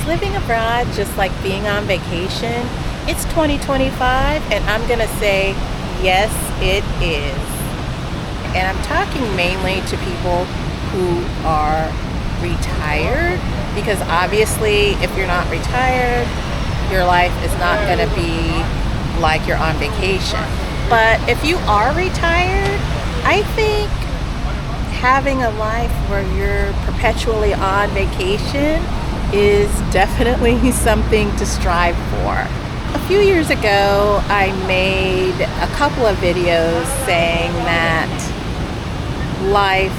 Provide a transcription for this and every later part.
living abroad just like being on vacation? It's 2025, and I'm going to say, yes, it is. And I'm talking mainly to people who are retired, because obviously, if you're not retired, your life is not going to be like you're on vacation. But if you are retired, I think having a life where you're perpetually on vacation is definitely something to strive for. A few years ago, I made a couple of videos saying that life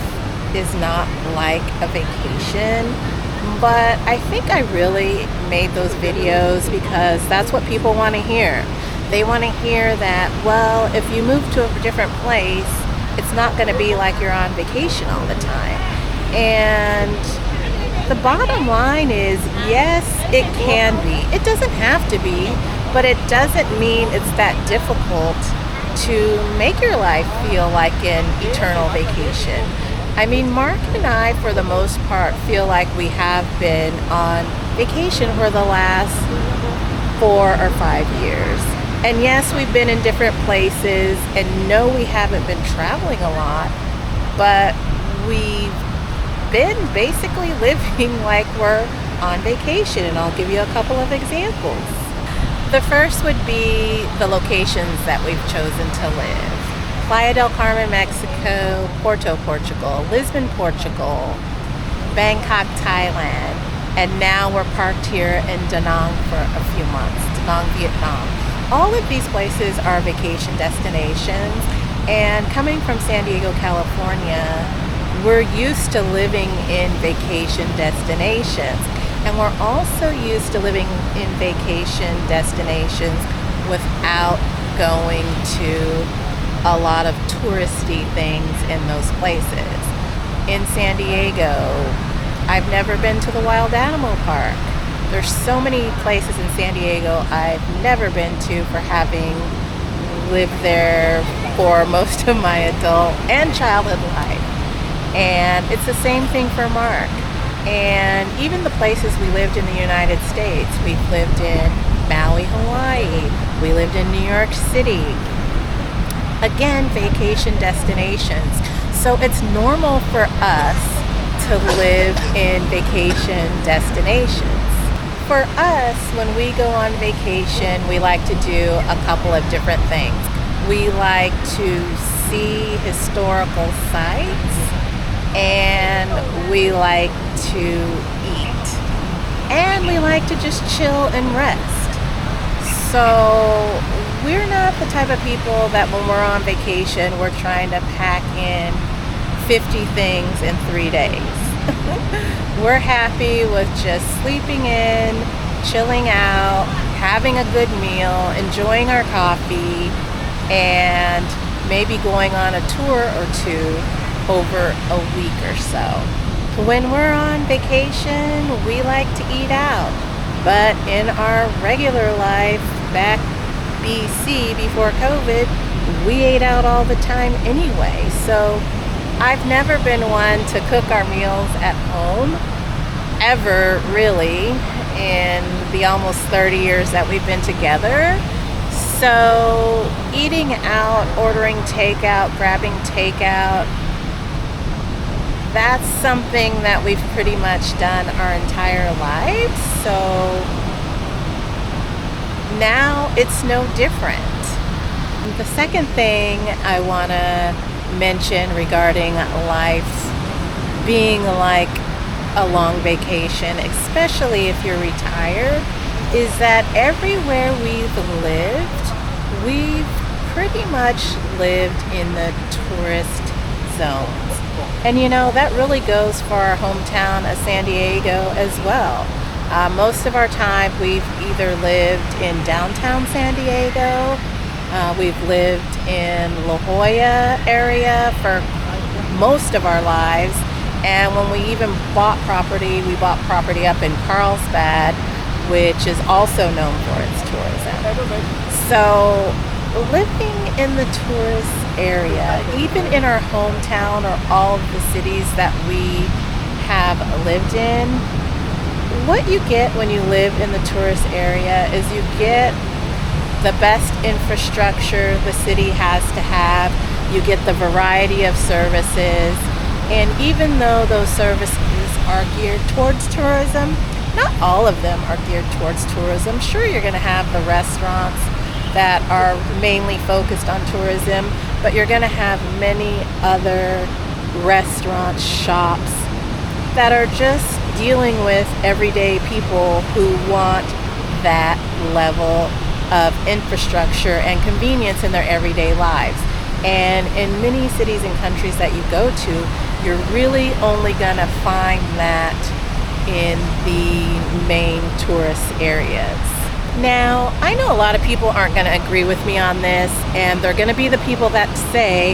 is not like a vacation, but I think I really made those videos because that's what people want to hear. They want to hear that, well, if you move to a different place, it's not going to be like you're on vacation all the time. And the bottom line is, yes, it can be. It doesn't have to be, but it doesn't mean it's that difficult to make your life feel like an eternal vacation. I mean, Mark and I, for the most part, feel like we have been on vacation for the last 4 or 5 years. And yes, we've been in different places, and no, we haven't been traveling a lot, but we've been basically living like we're on vacation, and I'll give you a couple of examples. The first would be the locations that we've chosen to live. Playa del Carmen, Mexico; Porto, Portugal; Lisbon, Portugal; Bangkok, Thailand; and now we're parked here in Da Nang for a few months, Da Nang, Vietnam. All of these places are vacation destinations, and coming from San Diego, California, we're used to living in vacation destinations, and we're also used to living in vacation destinations without going to a lot of touristy things in those places. In San Diego, I've never been to the Wild Animal Park. There's so many places in San Diego I've never been to for having lived there for most of my adult and childhood life. And it's the same thing for Mark. And even the places we lived in the United States, we've lived in Maui, Hawaii. We lived in New York City. Again, vacation destinations. So it's normal for us to live in vacation destinations. For us, when we go on vacation, we like to do a couple of different things. We like to see historical sites, and we like to eat, and we like to just chill and rest. So we're not the type of people that when we're on vacation, we're trying to pack in 50 things in 3 days. We're happy with just sleeping in, chilling out, having a good meal, enjoying our coffee, and maybe going on a tour or two over a week or so. When we're on vacation, we like to eat out. But in our regular life, back BC, before COVID, we ate out all the time anyway. So I've never been one to cook our meals at home, ever really, in the almost 30 years that we've been together. So eating out, ordering takeout, grabbing takeout, that's something that we've pretty much done our entire lives. So now it's no different. The second thing I want to mention regarding life being like a long vacation, especially if you're retired, is that everywhere we've pretty much lived in the tourist zones. And you know, that really goes for our hometown of San Diego as well. Most of our time we've either lived in downtown San Diego, we've lived in La Jolla area for most of our lives, and when we even bought property, we bought property up in Carlsbad, which is also known for its tourism. So living in the tourist area, even in our hometown or all of the cities that we have lived in, what you get when you live in the tourist area is you get the best infrastructure the city has to have. You get the variety of services. And even though those services are geared towards tourism, not all of them are geared towards tourism. Sure, you're going to have the restaurants that are mainly focused on tourism, but you're going to have many other restaurants, shops that are just dealing with everyday people who want that level of infrastructure and convenience in their everyday lives. And in many cities and countries that you go to, you're really only gonna find that in the main tourist areas. Now, I know a lot of people aren't gonna agree with me on this, and they're gonna be the people that say,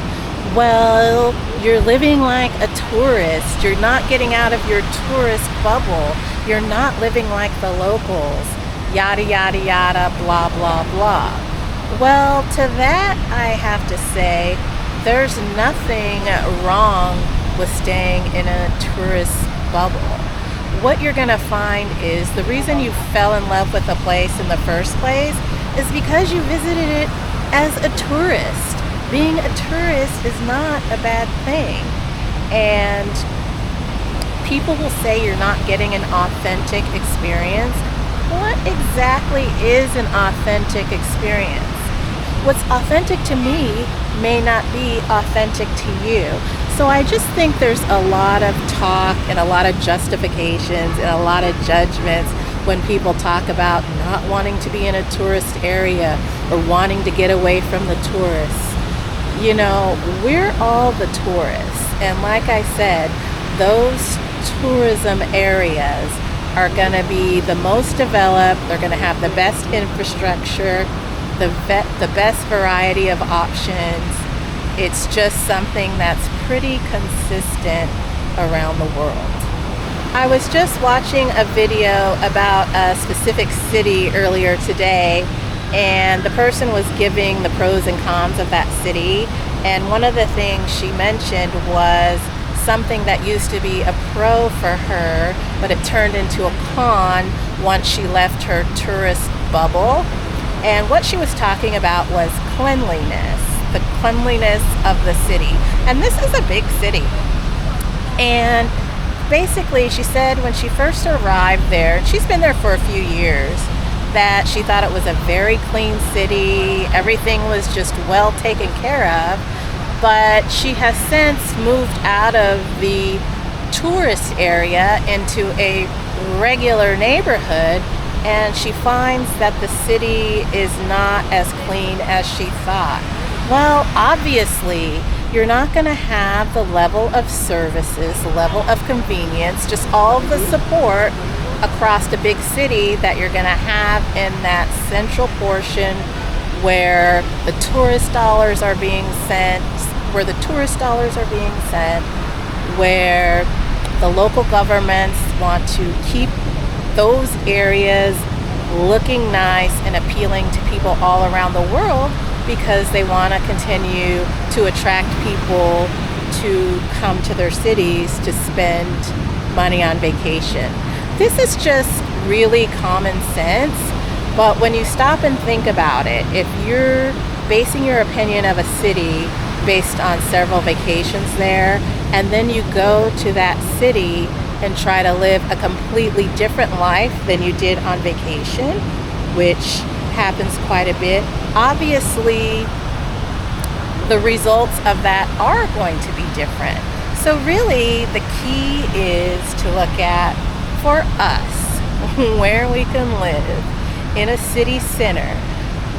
well, you're living like a tourist. You're not getting out of your tourist bubble. You're not living like the locals. Yada, yada, yada, blah, blah, blah. Well, to that I have to say, there's nothing wrong with staying in a tourist bubble. What you're gonna find is the reason you fell in love with a place in the first place is because you visited it as a tourist. Being a tourist is not a bad thing. And people will say you're not getting an authentic experience. What exactly is an authentic experience? What's authentic to me may not be authentic to you. So I just think there's a lot of talk and a lot of justifications and a lot of judgments when people talk about not wanting to be in a tourist area or wanting to get away from the tourists. You know, we're all the tourists. And like I said, those tourism areas are going to be the most developed. They're going to have the best infrastructure, the best variety of options. It's just something that's pretty consistent around the world. I was just watching a video about a specific city earlier today, and the person was giving the pros and cons of that city. And one of the things she mentioned was something that used to be a pro for her, but it turned into a con once she left her tourist bubble. And what she was talking about was cleanliness, the cleanliness of the city. And this is a big city. And basically, she said when she first arrived there, and she's been there for a few years, that she thought it was a very clean city. Everything was just well taken care of. But she has since moved out of the tourist area into a regular neighborhood, and she finds that the city is not as clean as she thought. Well, obviously, you're not going to have the level of services, the level of convenience, just all of the support across the big city that you're going to have in that central portion where the tourist dollars are being sent, where the local governments want to keep those areas looking nice and appealing to people all around the world because they want to continue to attract people to come to their cities to spend money on vacation. This is just really common sense, but when you stop and think about it, if you're basing your opinion of a city based on several vacations there, and then you go to that city and try to live a completely different life than you did on vacation, which happens quite a bit, obviously the results of that are going to be different. So really the key is to look at, for us, where we can live in a city center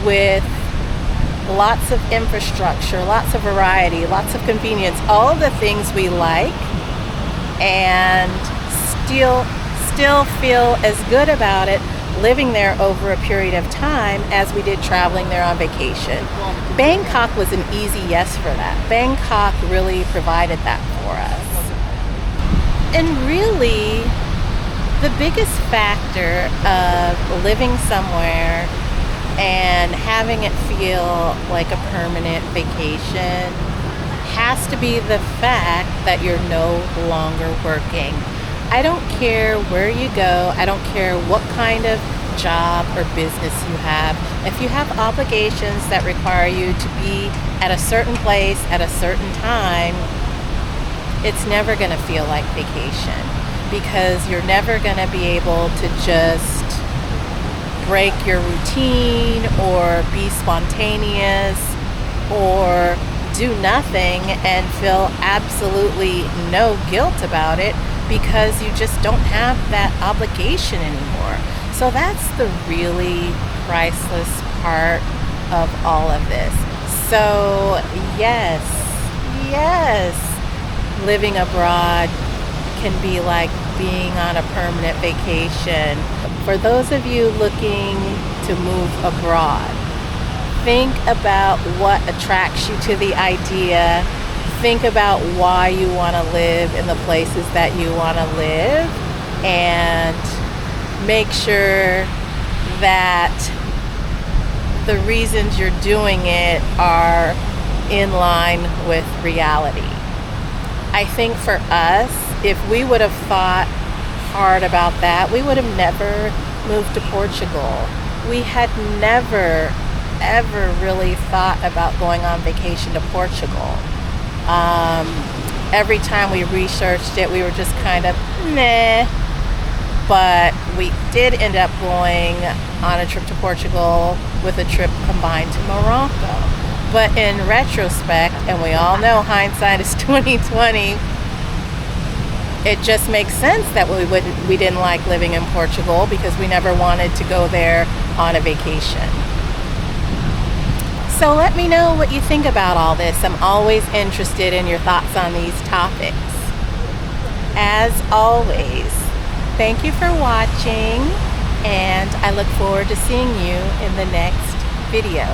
with lots of infrastructure, lots of variety, lots of convenience, all the things we like, and still feel as good about it living there over a period of time as we did traveling there on vacation. Bangkok was an easy yes for that. Bangkok really provided that for us. And really, the biggest factor of living somewhere and having it feel like a permanent vacation has to be the fact that you're no longer working. I don't care where you go. I don't care what kind of job or business you have. If you have obligations that require you to be at a certain place at a certain time, it's never going to feel like vacation because you're never going to be able to just break your routine or be spontaneous or do nothing and feel absolutely no guilt about it because you just don't have that obligation anymore. So that's the really priceless part of all of this. So yes, living abroad can be like being on a permanent vacation. For those of you looking to move abroad, think about what attracts you to the idea. Think about why you want to live in the places that you want to live, and make sure that the reasons you're doing it are in line with reality. I think for us, if we would have thought hard about that, we would have never moved to Portugal. We had never, ever really thought about going on vacation to Portugal. Every time we researched it, we were just kind of meh. But we did end up going on a trip to Portugal with a trip combined to Morocco. But in retrospect, and we all know hindsight is 2020, it just makes sense that we didn't like living in Portugal because we never wanted to go there on a vacation. So let me know what you think about all this. I'm always interested in your thoughts on these topics. As always, thank you for watching, and I look forward to seeing you in the next video.